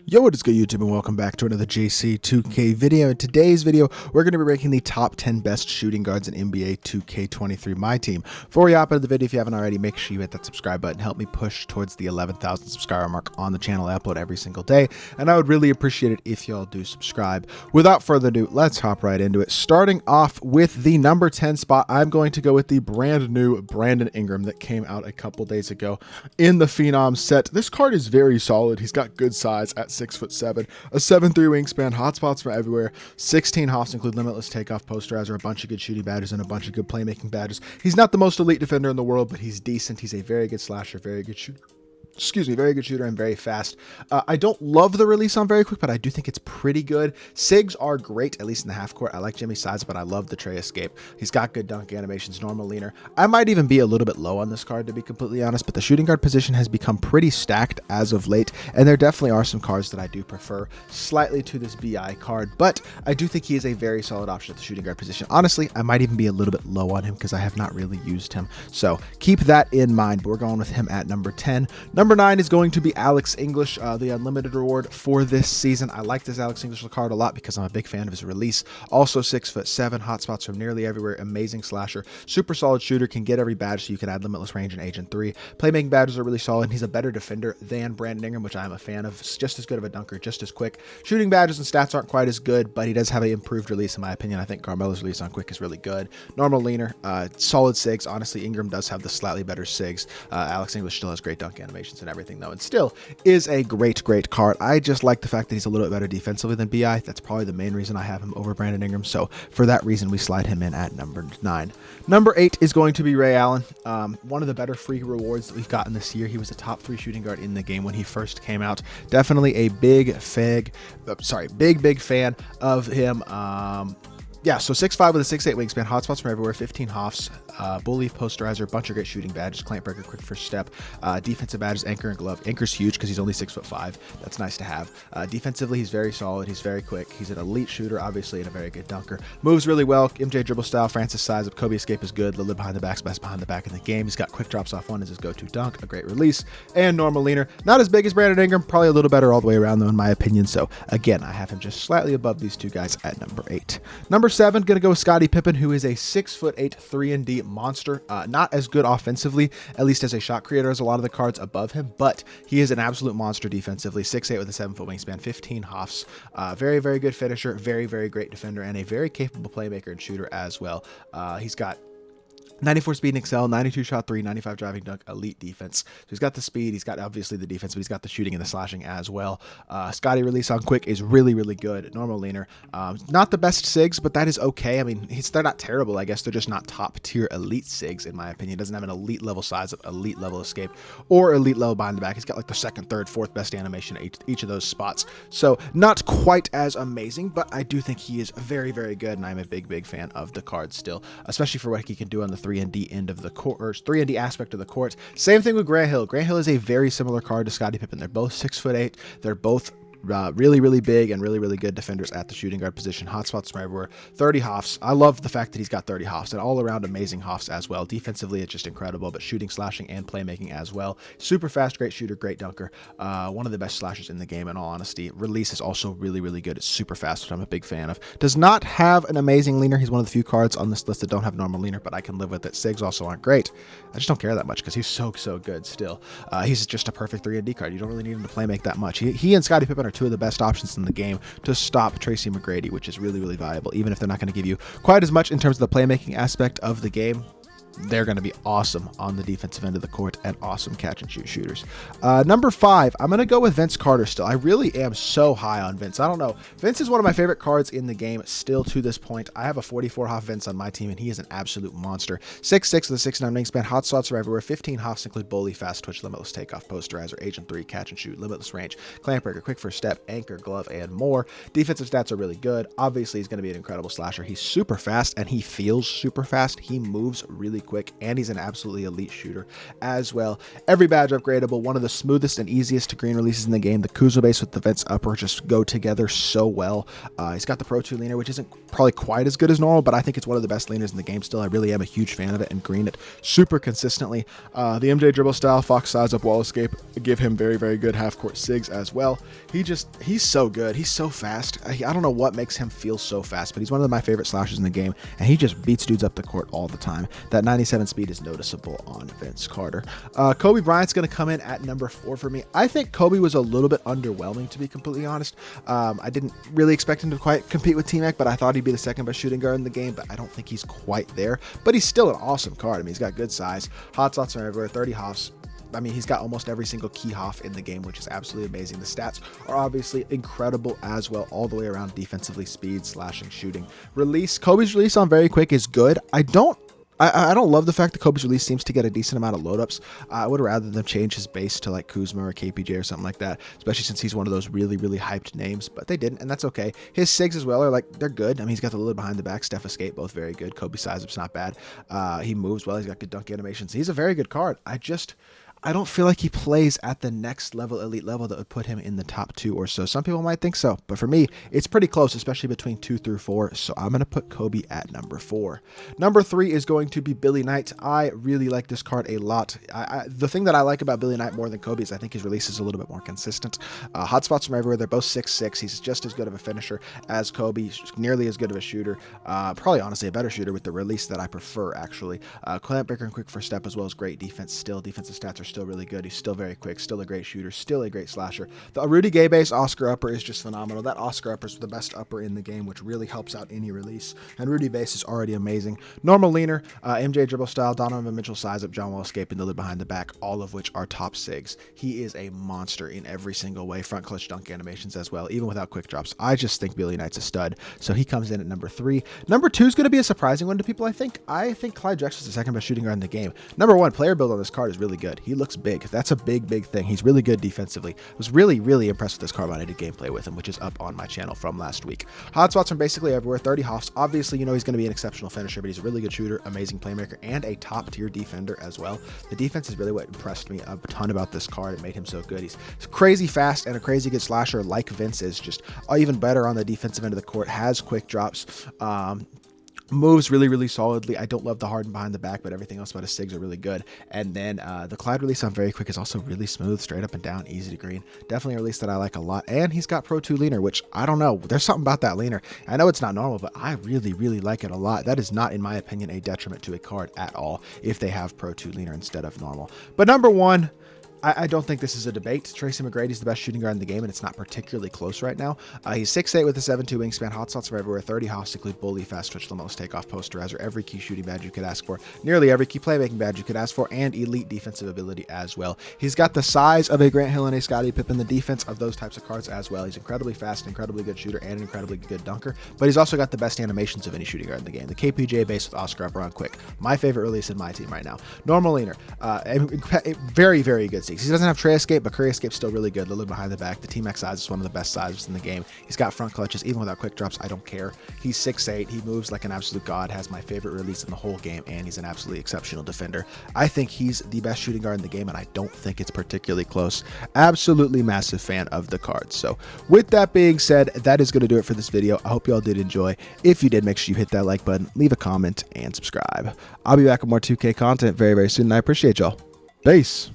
Yo, what is good, YouTube, and welcome back to another JC2K video. In today's video, we're going to be ranking the top 10 best shooting guards in NBA 2K23 MyTEAM. Before we hop into the video, if you haven't already, make sure you hit that subscribe button. Help me push towards the 11,000 subscriber mark on the channel. I upload every single day, and I would really appreciate it if y'all do subscribe. Without further ado, let's hop right into it. Starting off with the number 10 spot, I'm going to go with the brand new Brandon Ingram that came out a couple days ago in the Phenom set. This card is very solid. He's got good size at 6'7", a 7'3" wingspan, hotspots from everywhere, 16 hops include limitless takeoff, posterizer, a bunch of good shooting badges, and a bunch of good playmaking badges. He's not the most elite defender in the world, but he's decent. He's a very good slasher, very good shooter. Very good shooter and very fast. I don't love the release on very quick, but I do think it's pretty good. Sigs are great, at least in the half court. I like Jimmy's size, but I love the tray escape. He's got good dunk animations, normal leaner. I might even be a little bit low on this card, to be completely honest, but the shooting guard position has become pretty stacked as of late, and there definitely are some cards that I do prefer slightly to this BI card, but I do think he is a very solid option at the shooting guard position. Honestly, I might even be a little bit low on him because I have not really used him, so keep that in mind, but we're going with him at number 10. Number 9 is going to be Alex English, the unlimited reward for this season. I like this Alex English card a lot because I'm a big fan of his release. Also 6'7", hotspots from nearly everywhere, amazing slasher, super solid shooter, can get every badge so you can add limitless range in Agent 3. Playmaking badges are really solid, and he's a better defender than Brandon Ingram, which I'm a fan of. Just as good of a dunker, just as quick. Shooting badges and stats aren't quite as good, but he does have an improved release in my opinion. I think Carmelo's release on quick is really good. Normal leaner, solid sigs. Honestly, Ingram does have the slightly better sigs. Alex English still has great dunk animations and everything though, and still is a great card. I just like the fact that he's a little bit better defensively than BI. That's probably the main reason I have him over Brandon Ingram, so for that reason we slide him in at number 9. Number 8 is going to be Ray Allen, one of the better free rewards that we've gotten this year. He was a top 3 shooting guard in the game when he first came out. Definitely a big fan of him. Yeah, so 6'5" with a 6'8" wingspan, hotspots from everywhere, 15 hoffs, bully, posterizer, a bunch of great shooting badges, clamp breaker, quick first step, defensive badges, anchor and glove. Anchor's huge because he's only 6'5". That's nice to have. Defensively, he's very solid. He's very quick. He's an elite shooter, obviously, and a very good dunker. Moves really well. MJ dribble style, Francis size up, Kobe escape is good. Lillard behind the back's best behind the back in the game. He's got quick drops off one as his go-to dunk, a great release, and normal leaner. Not as big as Brandon Ingram, probably a little better all the way around though, in my opinion. So again, I have him just slightly above these two guys at number 8. Number 7, gonna go with Scottie Pippen, who is a 6'8", 3-and-D monster. Not as good offensively, at least as a shot creator, as a lot of the cards above him, but he is an absolute monster defensively. 6'8" with a 7-foot wingspan, 15 hoffs. Very good finisher, very great defender, and a very capable playmaker and shooter as well. He's got 94 speed and excel, 92 shot 3, 95 driving dunk, elite defense. So he's got the speed, he's got obviously the defense, but he's got the shooting and the slashing as well. Scottie release on quick is really good. Normal leaner, not the best sigs, but that is okay. I mean, they're not terrible. I guess they're just not top tier elite sigs in my opinion. Doesn't have an elite level size, elite level escape, or elite level behind the back. He's got like the 2nd, 3rd, 4th best animation at each of those spots. So not quite as amazing, but I do think he is very good, and I'm a big fan of the card still, especially for what he can do on the 3-and-D end of the court, or 3-and-D aspect of the court. Same thing with Grant Hill. Grant Hill is a very similar card to Scottie Pippen. They're both 6'8". They're both really big and really good defenders at the shooting guard position. Hotspots from everywhere, 30 hoffs. I love the fact that he's got 30 hoffs, and all around amazing hoffs as well. Defensively, it's just incredible, but shooting, slashing, and playmaking as well. Super fast, great shooter, great dunker. One of the best slashers in the game, in all honesty. Release is also really good. It's super fast, which I'm a big fan of. Does not have an amazing leaner. He's one of the few cards on this list that don't have normal leaner, but I can live with it. Sigs also aren't great. I just don't care that much because he's so good still. He's just a perfect 3-and-D card. You don't really need him to play make that much. He and Scottie Pippen are two of the best options in the game to stop Tracy McGrady, which is really valuable. Even if they're not going to give you quite as much in terms of the playmaking aspect of the game, they're going to be awesome on the defensive end of the court and awesome catch and shoot shooters. Number 5, I'm going to go with Vince Carter still. I really am so high on Vince. I don't know. Vince is one of my favorite cards in the game still to this point. I have a 44 hoff Vince on my team, and he is an absolute monster. 6'6" with a 6'9" wingspan, hot spots are everywhere, 15 hoffs include bully, fast twitch, limitless takeoff, posterizer, agent 3, catch and shoot, limitless range, clamp breaker, quick first step, anchor, glove, and more. Defensive stats are really good. Obviously, he's going to be an incredible slasher. He's super fast, and he feels super fast. He moves really absolutely quick, and he's an absolutely elite shooter as well. Every badge upgradable, one of the smoothest and easiest to green releases in the game. The Kuzma base with the vents upper just go together so well. He's got the Pro 2 leaner, which isn't probably quite as good as normal, but I think it's one of the best leaners in the game still. I really am a huge fan of it, and green it super consistently. The MJ dribble style, Fox size up wall escape, give him very, very good half-court sigs as well. He's so good. He's so fast. I don't know what makes him feel so fast, but he's one of my favorite slashers in the game, and he just beats dudes up the court all the time. That 97 speed is noticeable on Vince Carter. Kobe Bryant's going to come in at number 4 for me. I think Kobe was a little bit underwhelming, to be completely honest. I didn't really expect him to quite compete with T-Mac, but I thought he'd be the second best shooting guard in the game, but I don't think he's quite there. But he's still an awesome card. I mean, he's got good size, hot spots are everywhere, 30 hoffs. I mean, he's got almost every single key hoff in the game, which is absolutely amazing. The stats are obviously incredible as well, all the way around defensively, speed, slashing, shooting. Release, Kobe's release on very quick is good. I don't love the fact that Kobe's release seems to get a decent amount of load-ups. I would rather them change his base to like Kuzma or KPJ or something like that, especially since he's one of those really, really hyped names, but they didn't, and that's okay. His sigs as well are like, they're good. I mean, he's got the lid behind the back, Steph escape, both very good. Kobe size up's not bad. He moves well. He's got good dunk animations. He's a very good card. I don't feel like he plays at the next level, elite level, that would put him in the top 2 or so. Some people might think so, but for me, it's pretty close, especially between 2 through 4. So I'm going to put Kobe at number 4. Number 3 is going to be Billy Knight. I really like this card a lot. The thing that I like about Billy Knight more than Kobe is I think his release is a little bit more consistent. Hotspots from everywhere. They're both 6'6". He's just as good of a finisher as Kobe, nearly as good of a shooter. Probably, honestly, a better shooter with the release that I prefer, actually. Clamp breaker and quick first step, as well as great defense still. Defensive stats are still really good. He's still very quick, still a great shooter, still a great slasher. The Rudy Gay base Oscar upper is just phenomenal. That Oscar upper is the best upper in the game, which really helps out any release. And Rudy base is already amazing. Normal leaner, MJ dribble style, Donovan Mitchell size up, John Wall escape, and the lid behind the back, all of which are top sigs. He is a monster in every single way. Front clutch dunk animations as well, even without quick drops. I just think Billy Knight's a stud, so he comes in at number 3. Number 2 is going to be a surprising one to people, I think. I think Clyde Drexler is the second best shooting guard in the game. Number 1, player build on this card is really good. He looks big. That's a big thing. He's really good defensively. I was really, really impressed with this card when I did gameplay with him, which is up on my channel from last week. Hotspots from basically everywhere, 30 hoffs. Obviously, you know he's going to be an exceptional finisher, but he's a really good shooter, amazing playmaker, and a top-tier defender as well. The defense is really what impressed me a ton about this card. It made him so good. He's crazy fast and a crazy good slasher like Vince is, just even better on the defensive end of the court, has quick drops, moves really, really solidly. I don't love the harden behind the back, but everything else about his sigs are really good. And then the Clyde release on very quick is also really smooth, straight up and down, easy to green. Definitely a release that I like a lot. And he's got Pro 2 leaner, which I don't know. There's something about that leaner. I know it's not normal, but I really, really like it a lot. That is not, in my opinion, a detriment to a card at all if they have Pro 2 leaner instead of normal. But number 1, I don't think this is a debate. Tracy McGrady is the best shooting guard in the game, and it's not particularly close right now. He's 6'8" with a 7'2" wingspan, hot spots from everywhere, 30 hoffs include bully, fast twitch, Lamos, takeoff, posterizer, every key shooting badge you could ask for, nearly every key playmaking badge you could ask for, and elite defensive ability as well. He's got the size of a Grant Hill and a Scottie Pippen, the defense of those types of cards as well. He's incredibly fast, incredibly good shooter, and an incredibly good dunker, but he's also got the best animations of any shooting guard in the game. The KPJ base with Oscar upper on quick. My favorite release in my team right now. Normal leaner. Very, very good sigs. He doesn't have Trace escape, but Curry escape's still really good. The lid behind the back. The T-Max size is one of the best sizes in the game. He's got front clutches, even without quick drops. I don't care. He's 6'8". He moves like an absolute god, has my favorite release in the whole game, and he's an absolutely exceptional defender. I think he's the best shooting guard in the game, and I don't think it's particularly close. Absolutely massive fan of the cards. So with that being said, that is going to do it for this video. I hope you all did enjoy. If you did, make sure you hit that like button, leave a comment, and subscribe. I'll be back with more 2K content very, very soon, and I appreciate y'all. Peace.